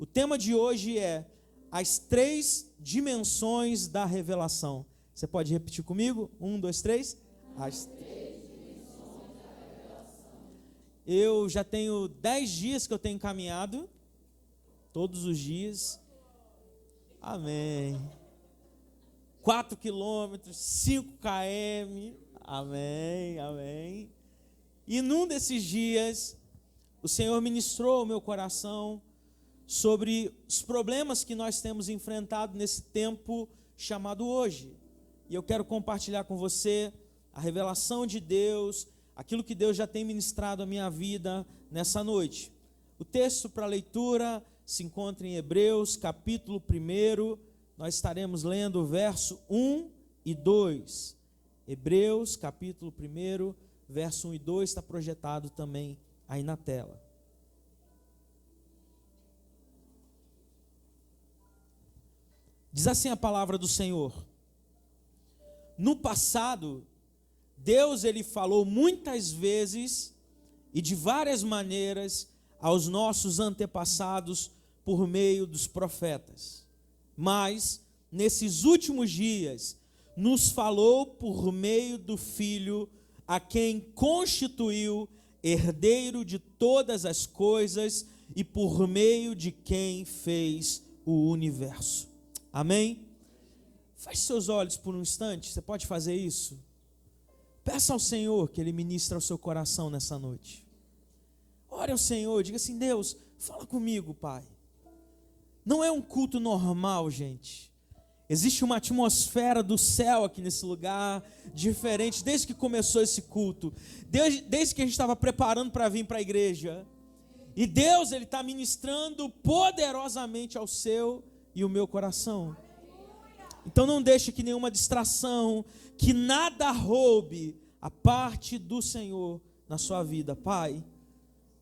O tema de hoje é as 3 dimensões da revelação. Você pode repetir comigo? 1, 2, 3. As 3 dimensões da revelação. Eu já tenho 10 dias que eu tenho caminhado, todos os dias. Amém. 4 quilômetros, 5 km. Amém, amém. E num desses dias, o Senhor ministrou ao meu coração sobre os problemas que nós temos enfrentado nesse tempo chamado hoje. E eu quero compartilhar com você a revelação de Deus, aquilo que Deus já tem ministrado à minha vida nessa noite. O texto para leitura se encontra em Hebreus, capítulo 1. Nós estaremos lendo o verso 1 e 2. Hebreus, capítulo 1, verso 1 e 2, está projetado também aí na tela. Diz assim a palavra do Senhor: no passado, Deus ele falou muitas vezes e de várias maneiras aos nossos antepassados por meio dos profetas. Mas, nesses últimos dias, nos falou por meio do Filho, a quem constituiu herdeiro de todas as coisas e por meio de quem fez o universo. Amém? Feche seus olhos por um instante, você pode fazer isso? Peça ao Senhor que Ele ministre ao seu coração nessa noite. Ore ao Senhor, diga assim: Deus, fala comigo, Pai. Não é um culto normal, gente. Existe uma atmosfera do céu aqui nesse lugar, diferente, desde que começou esse culto, desde que a gente estava preparando para vir para a igreja. E Deus, Ele está ministrando poderosamente ao seu e o meu coração. Então não deixe que nenhuma distração, que nada roube a parte do Senhor na sua vida. Pai,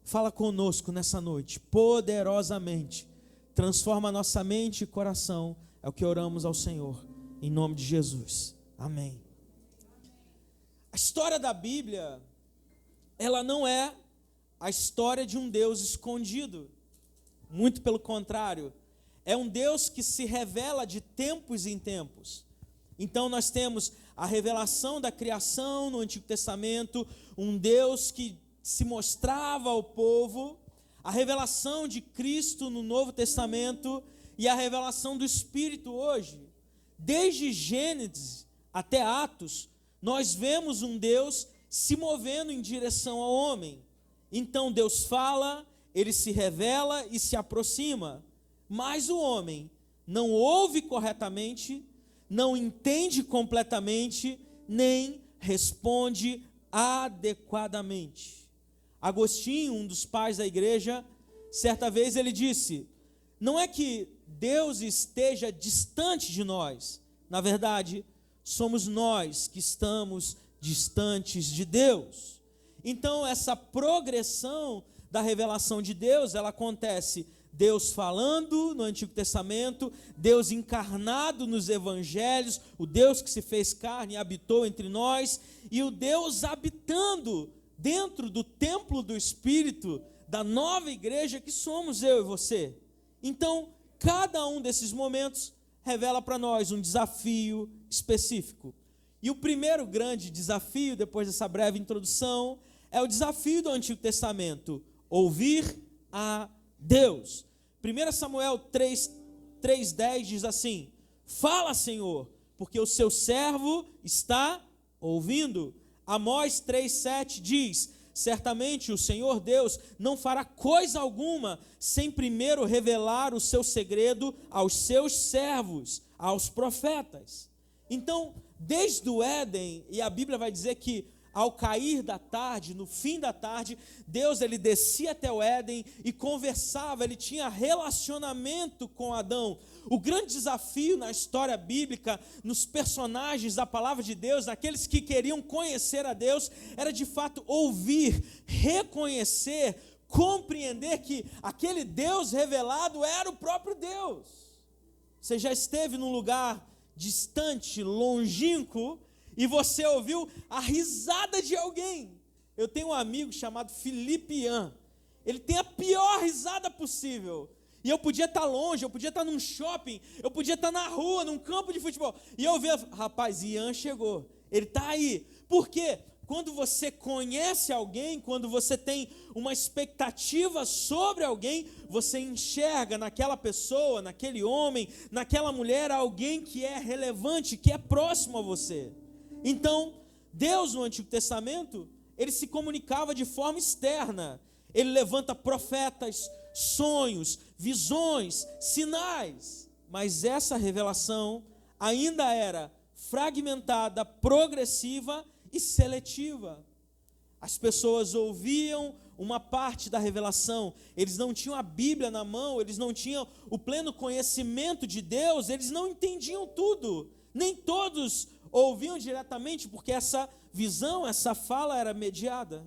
fala conosco nessa noite, poderosamente. Transforma nossa mente e coração. É o que oramos ao Senhor, em nome de Jesus. Amém. A história da Bíblia, ela não é a história de um Deus escondido. Muito pelo contrário. É um Deus que se revela de tempos em tempos. Então nós temos a revelação da criação no Antigo Testamento, um Deus que se mostrava ao povo, a revelação de Cristo no Novo Testamento e a revelação do Espírito hoje. Desde Gênesis até Atos, nós vemos um Deus se movendo em direção ao homem. Então Deus fala, Ele se revela e se aproxima. Mas o homem não ouve corretamente, não entende completamente, nem responde adequadamente. Agostinho, um dos pais da igreja, certa vez ele disse: não é que Deus esteja distante de nós, na verdade, somos nós que estamos distantes de Deus. Então essa progressão da revelação de Deus, ela acontece Deus falando no Antigo Testamento, Deus encarnado nos Evangelhos, o Deus que se fez carne e habitou entre nós, e o Deus habitando dentro do templo do Espírito, da nova igreja que somos eu e você. Então, cada um desses momentos revela para nós um desafio específico. E o primeiro grande desafio, depois dessa breve introdução, é o desafio do Antigo Testamento: ouvir a Deus. 1 Samuel 3:10 diz assim: fala, Senhor, porque o seu servo está ouvindo. Amós 3:7 diz: certamente o Senhor Deus não fará coisa alguma sem primeiro revelar o seu segredo aos seus servos, aos profetas. Então, desde o Éden, e a Bíblia vai dizer que ao cair da tarde, no fim da tarde, Deus ele descia até o Éden e conversava, ele tinha relacionamento com Adão. O grande desafio na história bíblica, nos personagens da palavra de Deus, naqueles que queriam conhecer a Deus, era de fato ouvir, reconhecer, compreender que aquele Deus revelado era o próprio Deus. Você já esteve num lugar distante, longínquo, e você ouviu a risada de alguém. Eu tenho um amigo chamado Felipe Ian. Ele tem a pior risada possível. E eu podia estar longe, eu podia estar num shopping, eu podia estar na rua, num campo de futebol. E eu ver, rapaz, Ian chegou, ele está aí. Por quê? Quando você conhece alguém, quando você tem uma expectativa sobre alguém, você enxerga naquela pessoa, naquele homem, naquela mulher, alguém que é relevante, que é próximo a você. Então, Deus no Antigo Testamento, ele se comunicava de forma externa. Ele levanta profetas, sonhos, visões, sinais. Mas essa revelação ainda era fragmentada, progressiva e seletiva. As pessoas ouviam uma parte da revelação, eles não tinham a Bíblia na mão, eles não tinham o pleno conhecimento de Deus, eles não entendiam tudo. Nem todos ouviam diretamente, porque essa visão, essa fala era mediada.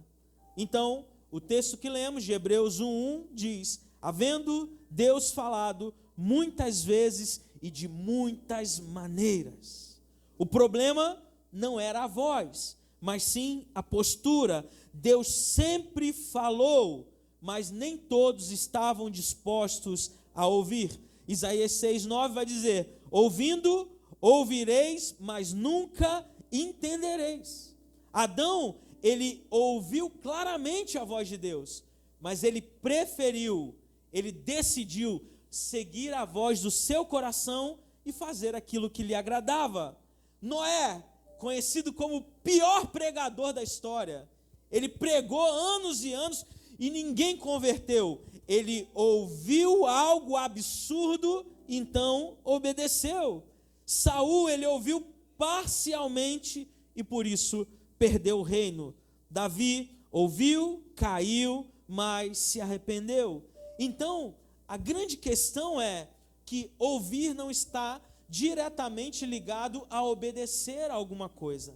Então, o texto que lemos de Hebreus 1:1 diz: havendo Deus falado muitas vezes e de muitas maneiras. O problema não era a voz, mas sim a postura. Deus sempre falou, mas nem todos estavam dispostos a ouvir. Isaías 6:9 vai dizer: ouvindo, ouvireis, mas nunca entendereis. Adão, ele ouviu claramente a voz de Deus, mas ele preferiu, ele decidiu seguir a voz do seu coração e fazer aquilo que lhe agradava. Noé, conhecido como o pior pregador da história, ele pregou anos e anos e ninguém converteu. Ele ouviu algo absurdo, então obedeceu. Saul, ele ouviu parcialmente e por isso perdeu o reino. Davi ouviu, caiu, mas se arrependeu. Então, a grande questão é que ouvir não está diretamente ligado a obedecer a alguma coisa.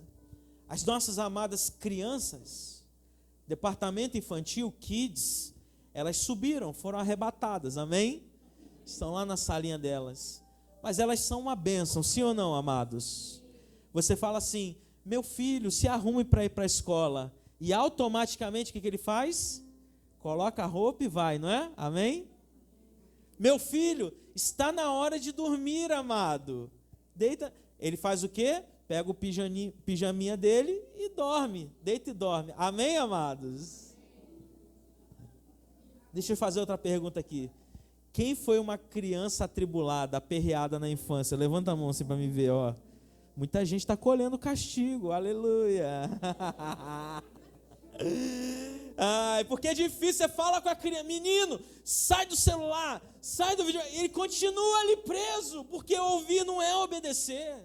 As nossas amadas crianças, departamento infantil, kids, elas subiram, foram arrebatadas, amém? Estão lá na salinha delas. Mas elas são uma bênção, sim ou não, amados? Você fala assim: meu filho, se arrume para ir para a escola. E automaticamente o que ele faz? Coloca a roupa e vai, não é? Amém? Meu filho, está na hora de dormir, amado. Deita. Ele faz o quê? Pega o pijaminha dele e dorme. Deita e dorme. Amém, amados? Deixa eu fazer outra pergunta aqui. Quem foi uma criança atribulada, aperreada na infância? Levanta a mão assim para me ver, ó. Muita gente está colhendo castigo, aleluia. Ai, porque é difícil, você fala com a criança: menino, sai do celular, sai do vídeo. Ele continua ali preso, porque ouvir não é obedecer.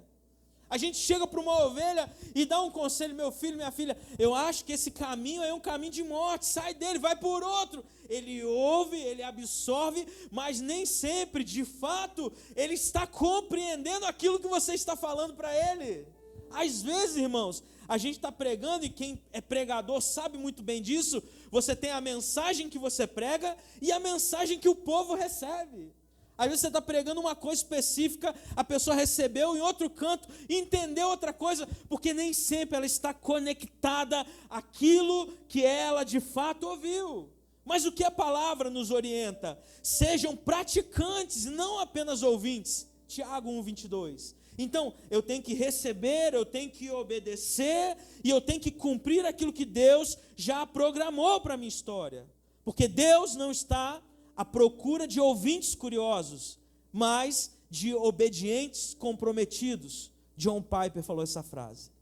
A gente chega para uma ovelha e dá um conselho: meu filho, minha filha, eu acho que esse caminho é um caminho de morte, sai dele, vai por outro. Ele ouve, ele absorve, mas nem sempre, de fato, ele está compreendendo aquilo que você está falando para ele. Às vezes, irmãos, a gente está pregando, e quem é pregador sabe muito bem disso, você tem a mensagem que você prega e a mensagem que o povo recebe. Às vezes você está pregando uma coisa específica, a pessoa recebeu em outro canto, entendeu outra coisa, porque nem sempre ela está conectada àquilo que ela de fato ouviu. Mas o que a palavra nos orienta? Sejam praticantes, não apenas ouvintes. Tiago 1:22. Então, eu tenho que receber, eu tenho que obedecer e eu tenho que cumprir aquilo que Deus já programou para a minha história. Porque Deus não está à procura de ouvintes curiosos, mas de obedientes comprometidos. John Piper falou essa frase.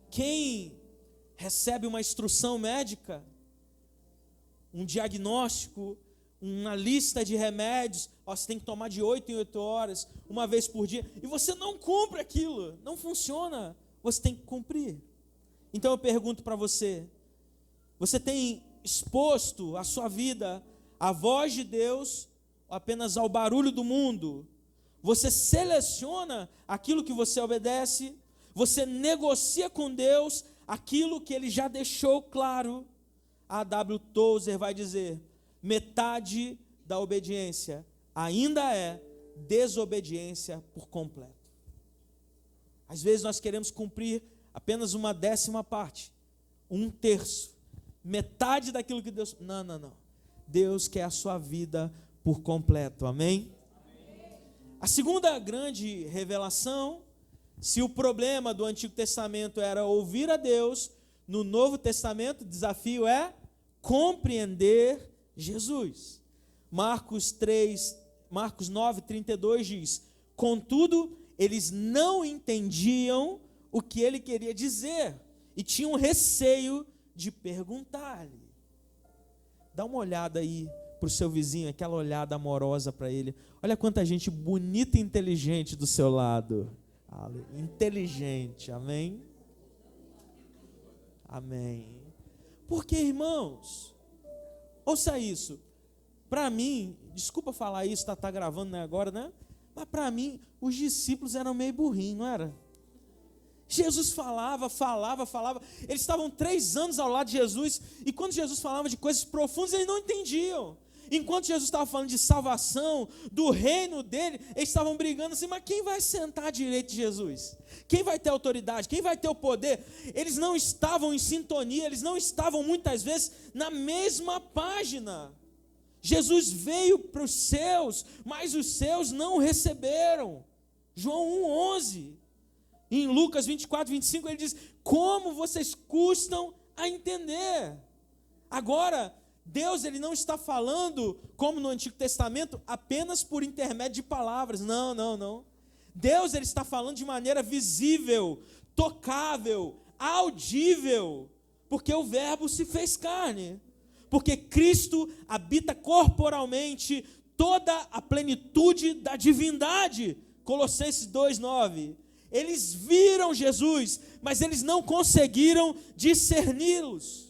Quem recebe uma instrução médica, um diagnóstico, uma lista de remédios, você tem que tomar de 8 em 8 horas, uma vez por dia, e você não cumpre aquilo, não funciona, você tem que cumprir. Então eu pergunto para você: você tem exposto a sua vida à voz de Deus ou apenas ao barulho do mundo? Você seleciona aquilo que você obedece? Você negocia com Deus aquilo que Ele já deixou claro? A W. Tozer vai dizer: metade da obediência ainda é desobediência por completo. Às vezes nós queremos cumprir apenas uma 10ª parte, 1/3, metade daquilo que Deus... Não. Deus quer a sua vida por completo, amém? A segunda grande revelação, se o problema do Antigo Testamento era ouvir a Deus, no Novo Testamento o desafio é compreender Jesus. Marcos 9:32 diz: contudo, eles não entendiam o que ele queria dizer e tinham receio de perguntar-lhe. Dá uma olhada aí para o seu vizinho, aquela olhada amorosa para ele. Olha quanta gente bonita e inteligente do seu lado. Inteligente, amém? Amém. Porque, irmãos, ouça isso. Para mim, desculpa falar isso, tá gravando, né, agora, né? Mas para mim, os discípulos eram meio burrinhos, não era? Jesus falava. Eles estavam 3 anos ao lado de Jesus, e quando Jesus falava de coisas profundas, eles não entendiam. Enquanto Jesus estava falando de salvação, do reino dele, eles estavam brigando assim, mas quem vai sentar à direita de Jesus? Quem vai ter autoridade? Quem vai ter o poder? Eles não estavam em sintonia, eles não estavam muitas vezes na mesma página. Jesus veio para os seus, mas os seus não o receberam. João 1:11. Em Lucas 24:25 ele diz: como vocês custam a entender? Agora, Deus ele não está falando, como no Antigo Testamento, apenas por intermédio de palavras. Não. Deus ele está falando de maneira visível, tocável, audível, porque o Verbo se fez carne. Porque Cristo habita corporalmente toda a plenitude da divindade. Colossenses 2:9. Eles viram Jesus, mas eles não conseguiram discerni-los.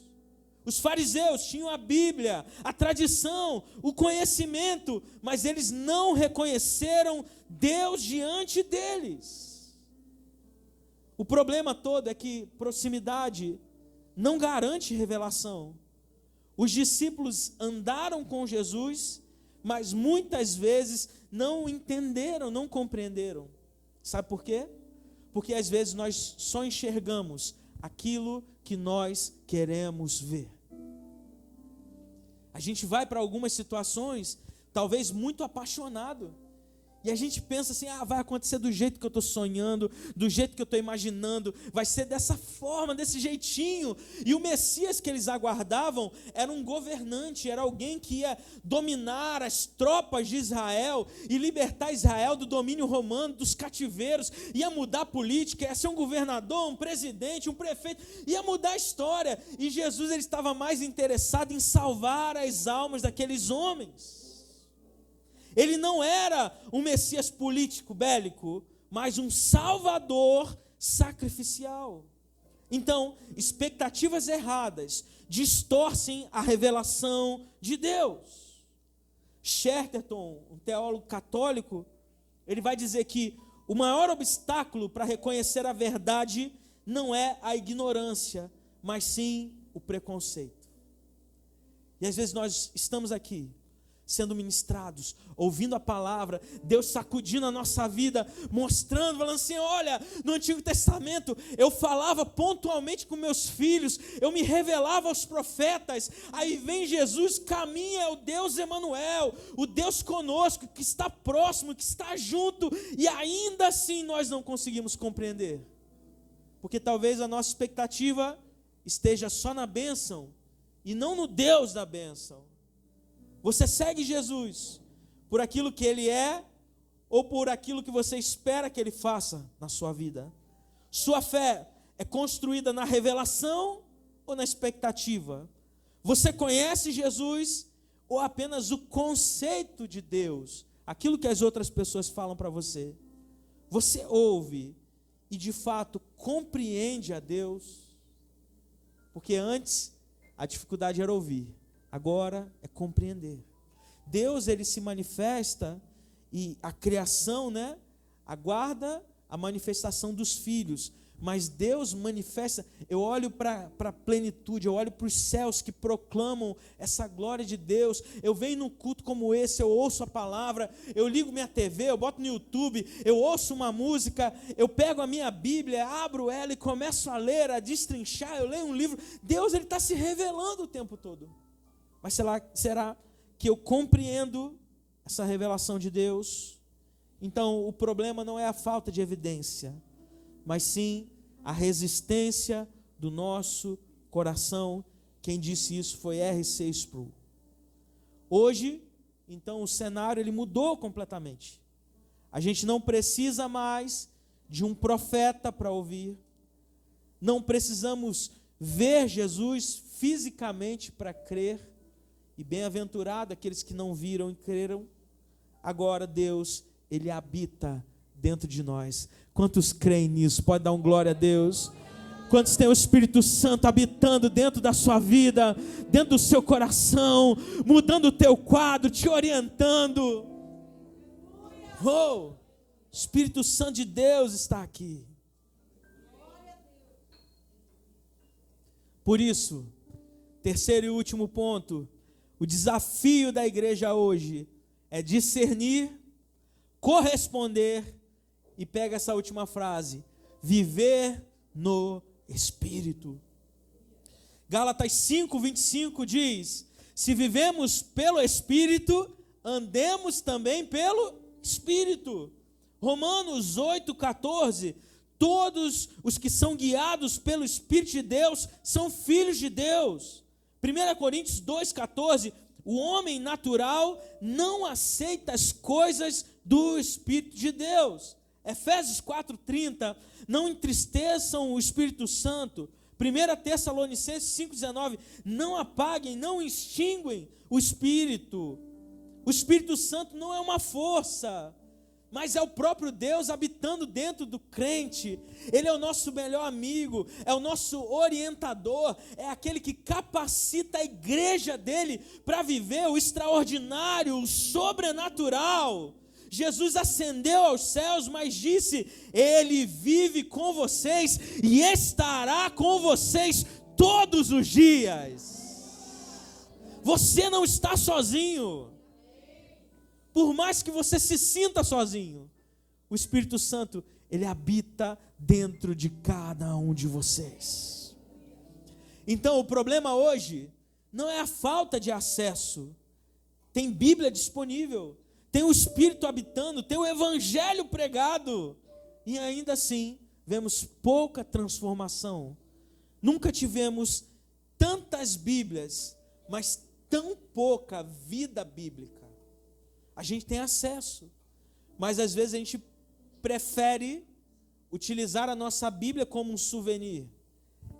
Os fariseus tinham a Bíblia, a tradição, o conhecimento, mas eles não reconheceram Deus diante deles. O problema todo é que proximidade não garante revelação. Os discípulos andaram com Jesus, mas muitas vezes não entenderam, não compreenderam. Sabe por quê? Porque às vezes nós só enxergamos aquilo que nós queremos ver. A gente vai para algumas situações, talvez muito apaixonado, e a gente pensa assim, vai acontecer do jeito que eu estou sonhando, do jeito que eu estou imaginando, vai ser dessa forma, desse jeitinho. E o Messias que eles aguardavam era um governante, era alguém que ia dominar as tropas de Israel e libertar Israel do domínio romano, dos cativeiros, ia mudar a política, ia ser um governador, um presidente, um prefeito, ia mudar a história. E Jesus ele estava mais interessado em salvar as almas daqueles homens. Ele não era um Messias político, bélico, mas um Salvador sacrificial. Então, expectativas erradas distorcem a revelação de Deus. Chesterton, um teólogo católico, ele vai dizer que o maior obstáculo para reconhecer a verdade não é a ignorância, mas sim o preconceito. E às vezes nós estamos aqui, sendo ministrados, ouvindo a palavra, Deus sacudindo a nossa vida, mostrando, falando assim, olha, no Antigo Testamento, eu falava pontualmente com meus filhos, eu me revelava aos profetas, aí vem Jesus, caminha, é o Deus Emanuel, o Deus conosco, que está próximo, que está junto, e ainda assim nós não conseguimos compreender, porque talvez a nossa expectativa esteja só na bênção, e não no Deus da bênção. Você segue Jesus por aquilo que Ele é ou por aquilo que você espera que Ele faça na sua vida? Sua fé é construída na revelação ou na expectativa? Você conhece Jesus ou apenas o conceito de Deus? Aquilo que as outras pessoas falam para você? Você ouve e de fato compreende a Deus? Porque antes a dificuldade era ouvir. Agora é compreender. Deus ele se manifesta e a criação, aguarda a manifestação dos filhos. Mas Deus manifesta, eu olho para a plenitude, eu olho para os céus que proclamam essa glória de Deus. Eu venho num culto como esse, eu ouço a palavra, eu ligo minha TV, eu boto no YouTube, eu ouço uma música, eu pego a minha Bíblia, abro ela e começo a ler, a destrinchar, eu leio um livro. Deus ele está se revelando o tempo todo. Mas será que eu compreendo essa revelação de Deus, então o problema não é a falta de evidência, mas sim a resistência do nosso coração. Quem disse isso foi R.C. Sproul. Hoje, então, o cenário ele mudou completamente. A gente não precisa mais de um profeta para ouvir. Não precisamos ver Jesus fisicamente para crer. E bem-aventurado aqueles que não viram e creram. Agora Deus, Ele habita dentro de nós. Quantos creem nisso? Pode dar um glória a Deus. Quantos tem o Espírito Santo habitando dentro da sua vida, dentro do seu coração, mudando o teu quadro, te orientando. Oh, o Espírito Santo de Deus está aqui. Por isso, terceiro e último ponto, o desafio da igreja hoje é discernir, corresponder e pega essa última frase, viver no Espírito. Gálatas 5:25 diz: se vivemos pelo Espírito, andemos também pelo Espírito. Romanos 8:14, todos os que são guiados pelo Espírito de Deus são filhos de Deus. 1 Coríntios 2:14, o homem natural não aceita as coisas do Espírito de Deus. Efésios 4:30, não entristeçam o Espírito Santo. 1 Tessalonicenses 5:19, não apaguem, não extinguem o Espírito. O Espírito Santo não é uma força, mas é o próprio Deus habitando dentro do crente. Ele é o nosso melhor amigo, é o nosso orientador, é aquele que capacita a igreja dele para viver o extraordinário, o sobrenatural. Jesus ascendeu aos céus, mas disse: Ele vive com vocês e estará com vocês todos os dias. Você não está sozinho. Por mais que você se sinta sozinho, o Espírito Santo, ele habita dentro de cada um de vocês. Então o problema hoje não é a falta de acesso. Tem Bíblia disponível, tem o Espírito habitando, tem o Evangelho pregado, e ainda assim vemos pouca transformação. Nunca tivemos tantas Bíblias, mas tão pouca vida bíblica. A gente tem acesso, mas às vezes a gente prefere utilizar a nossa Bíblia como um souvenir.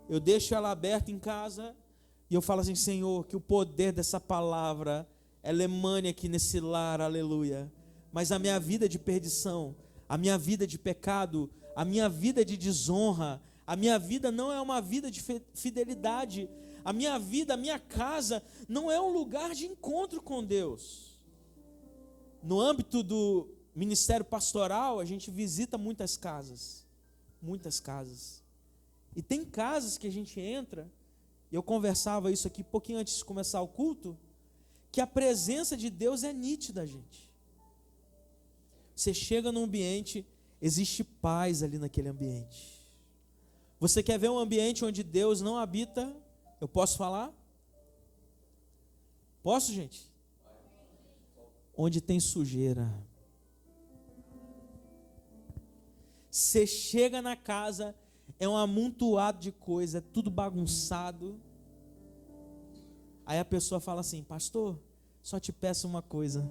Eu deixo ela aberta em casa e eu falo assim: Senhor, que o poder dessa palavra ela emane aqui nesse lar, aleluia. Mas a minha vida de perdição, a minha vida de pecado, a minha vida de desonra, a minha vida não é uma vida de fidelidade. A minha vida, a minha casa não é um lugar de encontro com Deus. No âmbito do ministério pastoral, a gente visita muitas casas. E tem casas que a gente entra, e eu conversava isso aqui pouquinho antes de começar o culto, que a presença de Deus é nítida, gente. Você chega num ambiente, existe paz ali naquele ambiente. Você quer ver um ambiente onde Deus não habita? Eu posso falar? Posso, gente? Onde tem sujeira. Você chega na casa, é um amontoado de coisa, é tudo bagunçado. Aí a pessoa fala assim: pastor, só te peço uma coisa.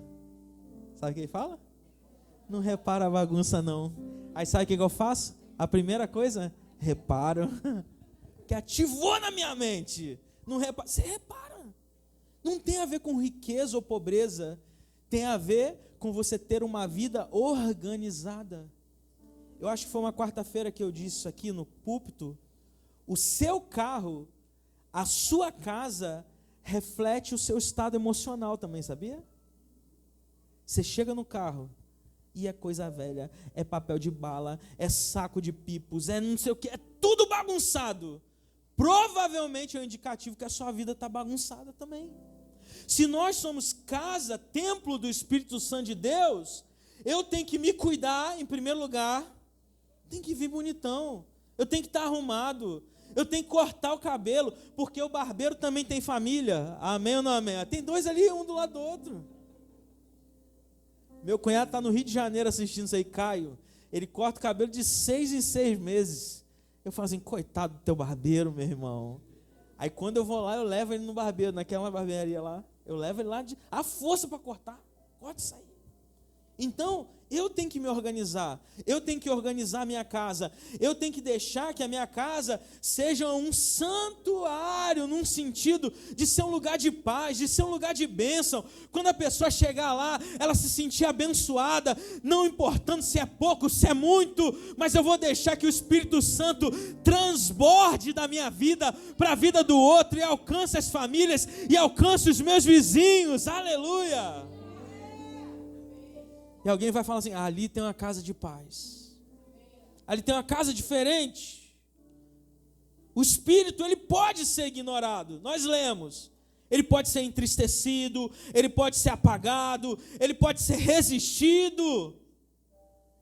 Sabe o que ele fala? Não repara a bagunça não. Aí sabe o que eu faço? A primeira coisa, reparo. Que ativou na minha mente. Não repara. Você repara. Não tem a ver com riqueza ou pobreza. Tem a ver com você ter uma vida organizada. Eu acho que foi uma quarta-feira que eu disse isso aqui no púlpito. O seu carro, a sua casa, reflete o seu estado emocional também, sabia? Você chega no carro e é coisa velha, é papel de bala, é saco de pipos, é não sei o que, é tudo bagunçado. Provavelmente é um indicativo que a sua vida está bagunçada também. Se nós somos casa, templo do Espírito Santo de Deus, eu tenho que me cuidar, em primeiro lugar, tenho que vir bonitão, eu tenho que estar arrumado, eu tenho que cortar o cabelo, porque o barbeiro também tem família. Amém ou não amém? Tem dois ali, um do lado do outro. Meu cunhado está no Rio de Janeiro assistindo isso aí, Caio. Ele corta o cabelo de 6 em 6 meses. Eu falo assim, coitado do teu barbeiro, meu irmão. Aí quando eu vou lá, eu levo ele no barbeiro, naquela barbearia lá. Eu levo ele lá à força para cortar. Corta isso aí. Então, eu tenho que me organizar, eu tenho que organizar a minha casa, eu tenho que deixar que a minha casa seja um santuário, num sentido de ser um lugar de paz, de ser um lugar de bênção. Quando a pessoa chegar lá, ela se sentir abençoada, não importando se é pouco, se é muito, mas eu vou deixar que o Espírito Santo transborde da minha vida para a vida do outro e alcance as famílias e alcance os meus vizinhos. Aleluia! E alguém vai falar assim, ali tem uma casa de paz. Ali tem uma casa diferente. O Espírito, ele pode ser ignorado. Nós lemos. Ele pode ser entristecido, ele pode ser apagado, ele pode ser resistido.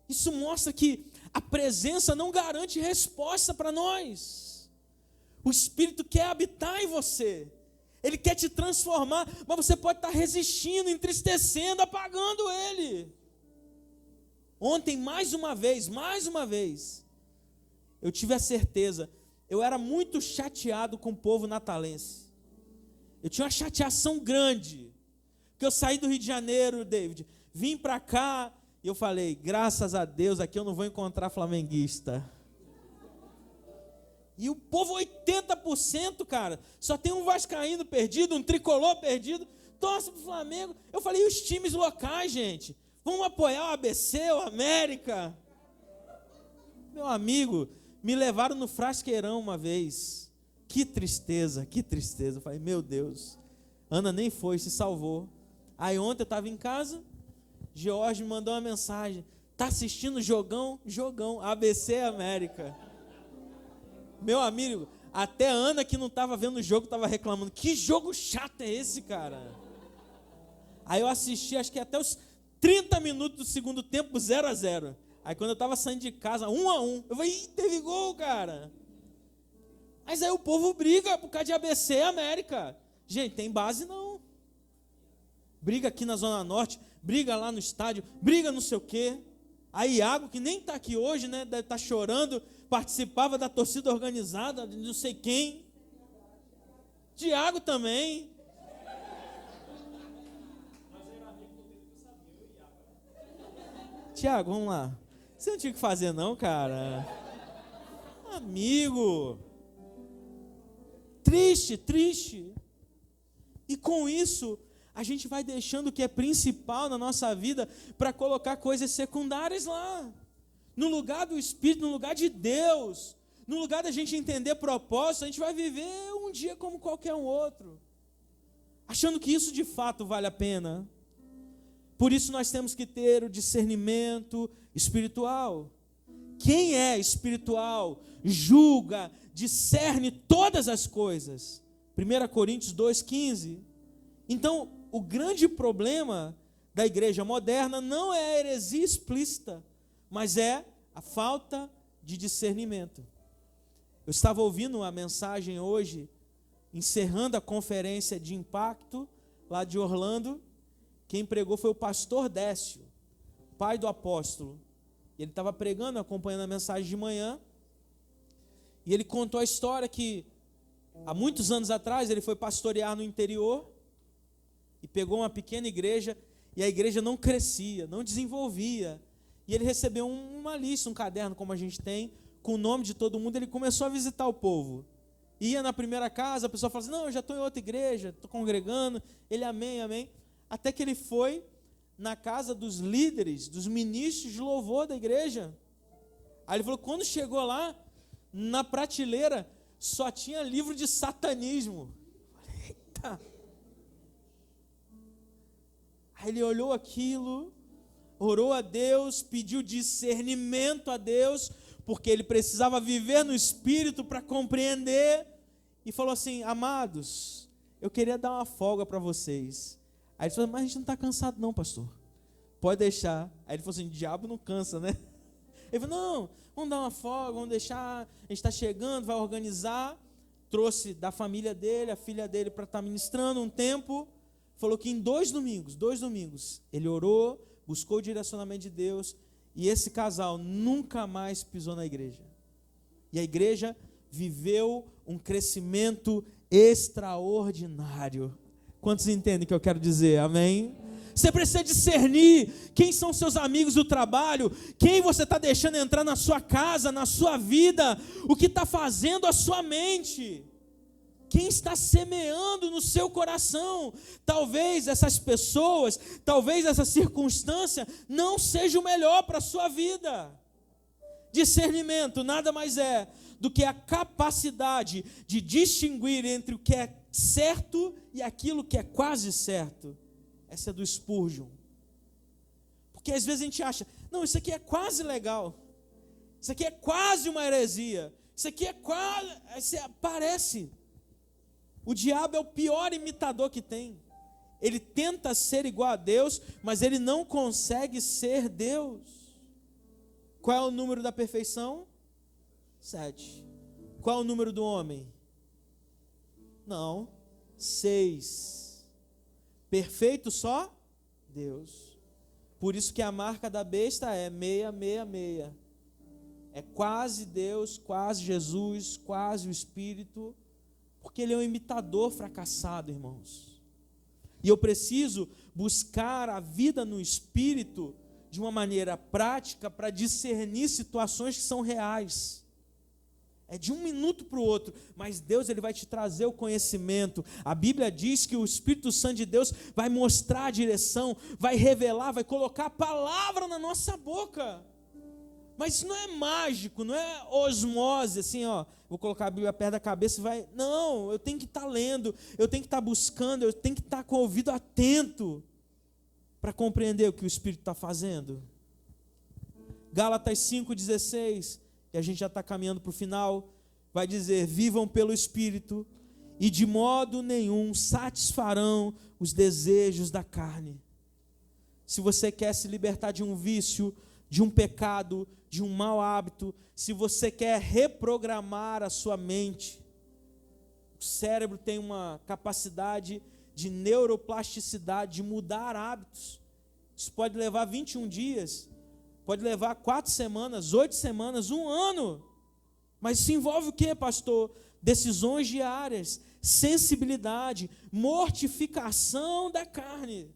Isso mostra que a presença não garante resposta para nós. O Espírito quer habitar em você. Ele quer te transformar, mas você pode estar resistindo, entristecendo, apagando ele. Ontem, mais uma vez, eu tive a certeza, eu era muito chateado com o povo natalense. Eu tinha uma chateação grande, porque eu saí do Rio de Janeiro, David, vim para cá, e eu falei, graças a Deus, aqui eu não vou encontrar flamenguista. E o povo, 80%, cara, só tem um vascaíno perdido, um tricolor perdido, torce para o Flamengo. Eu falei, e os times locais, gente? Vamos apoiar o ABC, o América? Meu amigo, me levaram no Frasqueirão uma vez. Que tristeza, que tristeza. Eu falei, meu Deus, Ana nem foi, se salvou. Aí ontem eu estava em casa, George me mandou uma mensagem. Tá assistindo jogão? Jogão, ABC América. Meu amigo, até Ana que não estava vendo o jogo, estava reclamando. Que jogo chato é esse, cara? Aí eu assisti, acho que até os 30 minutos do segundo tempo, 0-0. Aí quando eu estava saindo de casa, 1-1, eu falei, ih, teve gol, cara. Mas aí o povo briga por causa de ABC América. Gente, tem base não. Briga aqui na Zona Norte, briga lá no estádio, briga não sei o quê. Aí Iago, que nem está aqui hoje, né, deve estar chorando, participava da torcida organizada, de não sei quem. Tiago também. Tiago, vamos lá. Você não tinha que fazer não, cara. Amigo. Triste, triste. E com isso, a gente vai deixando o que é principal na nossa vida para colocar coisas secundárias lá. No lugar do Espírito, no lugar de Deus. No lugar da gente entender propósito, a gente vai viver um dia como qualquer um outro. Achando que isso de fato vale a pena. Por isso nós temos que ter o discernimento espiritual. Quem é espiritual, julga, discerne todas as coisas. 1 Coríntios 2,15. Então, o grande problema da igreja moderna não é a heresia explícita, mas é a falta de discernimento. Eu estava ouvindo uma mensagem hoje, encerrando a conferência de impacto, lá de Orlando. Quem pregou foi o pastor Décio, pai do apóstolo. Ele estava pregando, acompanhando a mensagem de manhã, e ele contou a história que, há muitos anos atrás, ele foi pastorear no interior, e pegou uma pequena igreja, e a igreja não crescia, não desenvolvia, e ele recebeu uma lista, um caderno como a gente tem, com o nome de todo mundo. Ele começou a visitar o povo, ia na primeira casa, a pessoa falava assim, não, eu já estou em outra igreja, estou congregando. Ele, amém, amém, até que ele foi na casa dos líderes, dos ministros de louvor da igreja. Aí ele falou, quando chegou lá, na prateleira, só tinha livro de satanismo. Eita! Aí ele olhou aquilo, orou a Deus, pediu discernimento a Deus, porque ele precisava viver no Espírito para compreender, e falou assim, amados, eu queria dar uma folga para vocês. Aí ele falou, mas a gente não está cansado não, pastor, pode deixar. Aí ele falou assim, diabo não cansa, né? Ele falou, não, vamos dar uma folga, vamos deixar, a gente está chegando, vai organizar. Trouxe da família dele, a filha dele para estar ministrando um tempo. Falou que em 2 domingos, ele orou, buscou o direcionamento de Deus, e esse casal nunca mais pisou na igreja. E a igreja viveu um crescimento extraordinário. Quantos entendem o que eu quero dizer? Amém? Você precisa discernir quem são seus amigos do trabalho, quem você está deixando entrar na sua casa, na sua vida, o que está fazendo a sua mente, quem está semeando no seu coração. Talvez essas pessoas, talvez essa circunstância não seja o melhor para a sua vida. Discernimento nada mais é do que a capacidade de distinguir entre o que é certo e aquilo que é quase certo. Essa é do Spurgeon. Porque às vezes a gente acha, não, isso aqui é quase legal, isso aqui é quase uma heresia, isso aqui é quase, parece. O diabo é o pior imitador que tem. Ele tenta ser igual a Deus, mas ele não consegue ser Deus. Qual é o número da perfeição? 7. Qual é o número do homem? Não, 6. Perfeito só Deus. Por isso que a marca da besta é 666. É quase Deus, quase Jesus, quase o Espírito, porque ele é um imitador fracassado, irmãos. E eu preciso buscar a vida no Espírito de uma maneira prática para discernir situações que são reais. É de um minuto para o outro, mas Deus ele vai te trazer o conhecimento. A Bíblia diz que o Espírito Santo de Deus vai mostrar a direção, vai revelar, vai colocar a palavra na nossa boca. Mas isso não é mágico, não é osmose, assim, ó, vou colocar a Bíblia perto da cabeça e vai... Não, eu tenho que estar lendo, eu tenho que estar buscando, eu tenho que estar com o ouvido atento para compreender o que o Espírito está fazendo. Gálatas 5,16... e a gente já está caminhando para o final, vai dizer, vivam pelo Espírito, e de modo nenhum satisfarão os desejos da carne. Se você quer se libertar de um vício, de um pecado, de um mau hábito, se você quer reprogramar a sua mente, o cérebro tem uma capacidade de neuroplasticidade, de mudar hábitos. Isso pode levar 21 dias, pode levar 4 semanas, 8 semanas, 1 ano. Mas isso envolve o que, pastor? Decisões diárias, sensibilidade, mortificação da carne.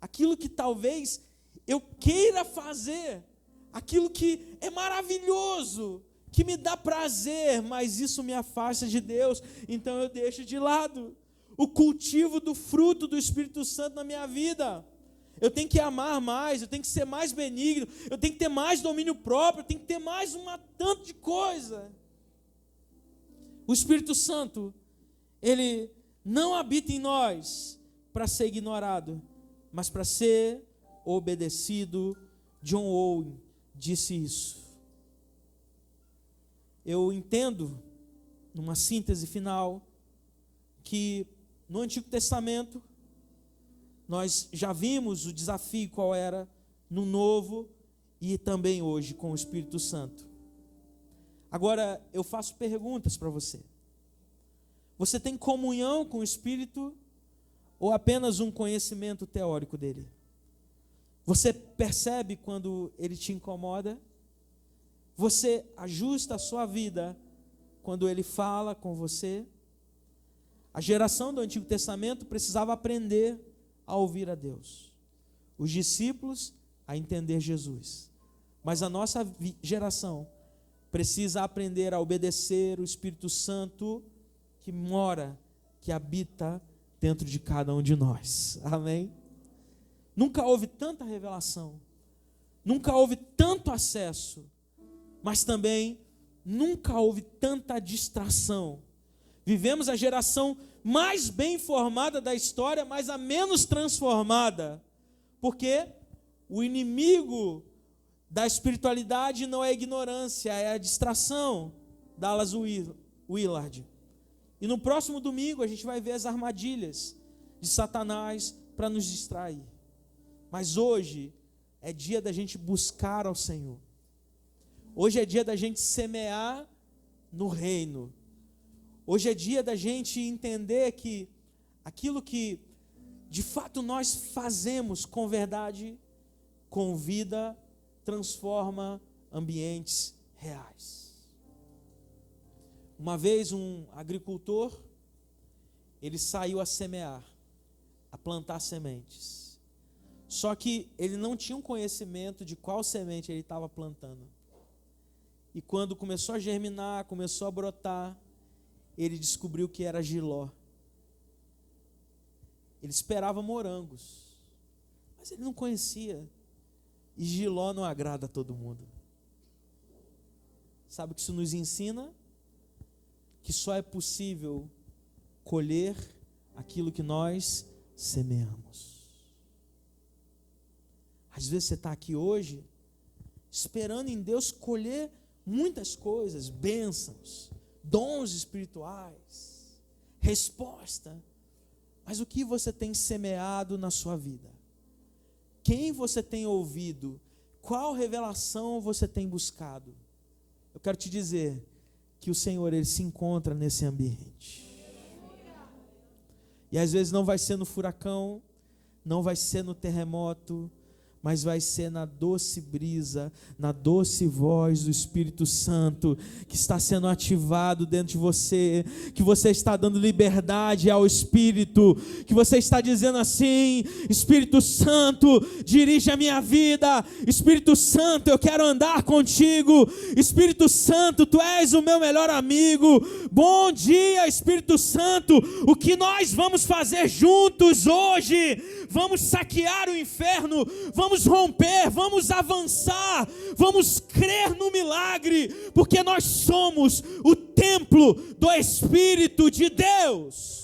Aquilo que talvez eu queira fazer, aquilo que é maravilhoso, que me dá prazer, mas isso me afasta de Deus, então eu deixo de lado o cultivo do fruto do Espírito Santo na minha vida. Eu tenho que amar mais, eu tenho que ser mais benigno, eu tenho que ter mais domínio próprio, eu tenho que ter mais tanto de coisa. O Espírito Santo, ele não habita em nós para ser ignorado, mas para ser obedecido. John Owen disse isso. Eu entendo, numa síntese final, que no Antigo Testamento, nós já vimos o desafio qual era no Novo e também hoje com o Espírito Santo. Agora eu faço perguntas para você. Você tem comunhão com o Espírito ou apenas um conhecimento teórico dele? Você percebe quando ele te incomoda? Você ajusta a sua vida quando ele fala com você? A geração do Antigo Testamento precisava aprender a ouvir a Deus, os discípulos a entender Jesus, mas a nossa geração precisa aprender a obedecer o Espírito Santo que mora, que habita dentro de cada um de nós, amém? Nunca houve tanta revelação, nunca houve tanto acesso, mas também nunca houve tanta distração. Vivemos a geração mais bem formada da história, mas a menos transformada. Porque o inimigo da espiritualidade não é a ignorância, é a distração. Dallas Willard. E no próximo domingo a gente vai ver as armadilhas de Satanás para nos distrair. Mas hoje é dia da gente buscar ao Senhor. Hoje é dia da gente semear no reino. Hoje é dia da gente entender que aquilo que de fato nós fazemos com verdade, com vida, transforma ambientes reais. Uma vez um agricultor, ele saiu a semear, a plantar sementes. Só que ele não tinha um conhecimento de qual semente ele estava plantando. E quando começou a germinar, começou a brotar, ele descobriu que era jiló. Ele esperava morangos, mas ele não conhecia. E jiló não agrada a todo mundo. Sabe o que isso nos ensina? Que só é possível colher aquilo que nós semeamos. Às vezes você está aqui hoje, esperando em Deus colher muitas coisas, bênçãos, dons espirituais, resposta. Mas o que você tem semeado na sua vida? Quem você tem ouvido? Qual revelação você tem buscado? Eu quero te dizer que o Senhor, Ele se encontra nesse ambiente. E às vezes não vai ser no furacão, não vai ser no terremoto, mas vai ser na doce brisa, na doce voz do Espírito Santo, que está sendo ativado dentro de você, que você está dando liberdade ao Espírito, que você está dizendo assim: Espírito Santo, dirige a minha vida, Espírito Santo, eu quero andar contigo, Espírito Santo, tu és o meu melhor amigo. Bom dia, Espírito Santo, o que nós vamos fazer juntos hoje? Vamos saquear o inferno, vamos romper, vamos avançar, vamos crer no milagre, porque nós somos o templo do Espírito de Deus.